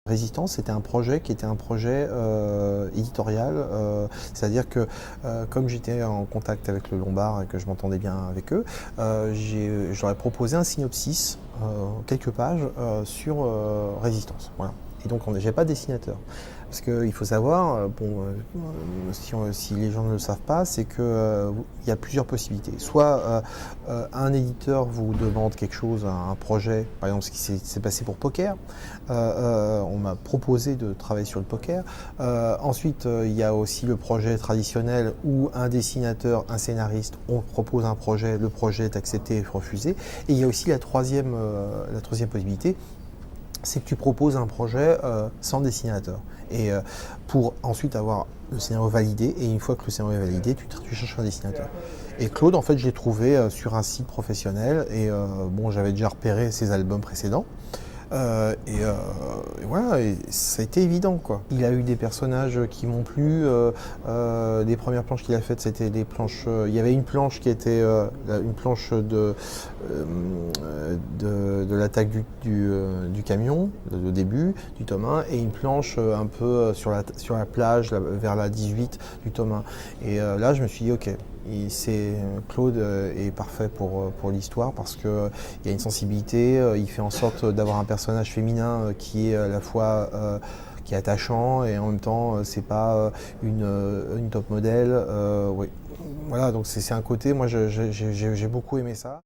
Résistance, c'était un projet qui était un projet éditorial, c'est-à-dire que comme j'étais en contact avec le Lombard et que je m'entendais bien avec eux, je leur ai proposé un synopsis, quelques pages sur Résistance. Voilà. Et donc j'ai pas de dessinateur. Parce qu'il faut savoir, si les gens ne le savent pas, c'est qu'il y a plusieurs possibilités. Soit un éditeur vous demande quelque chose, un projet, par exemple ce qui s'est passé pour Poker. On m'a proposé de travailler sur le poker. Ensuite, il y a aussi le projet traditionnel où un dessinateur, un scénariste, on propose un projet, le projet est accepté et refusé. Et il y a aussi la troisième possibilité, c'est que tu proposes un projet sans dessinateur. Et pour ensuite avoir le scénario validé, et une fois que le scénario est validé, tu cherches un dessinateur. Et Claude, en fait, je l'ai trouvé sur un site professionnel, et bon, j'avais déjà repéré ses albums précédents. Et voilà, et ça a été évident, quoi. Il a eu des personnages qui m'ont plu. Les premières planches qu'il a faites, c'était des planches. Il y avait une planche qui était une planche de l'attaque du camion, le début du tome 1, et une planche un peu sur la plage, vers la 18 du tome 1. Et là, je me suis dit, ok. Claude est parfait pour l'histoire parce qu'il y a une sensibilité, il fait en sorte d'avoir un personnage féminin qui est à la fois qui est attachant et en même temps c'est pas une top modèle. Oui. Voilà, donc c'est un côté, moi j'ai beaucoup aimé ça.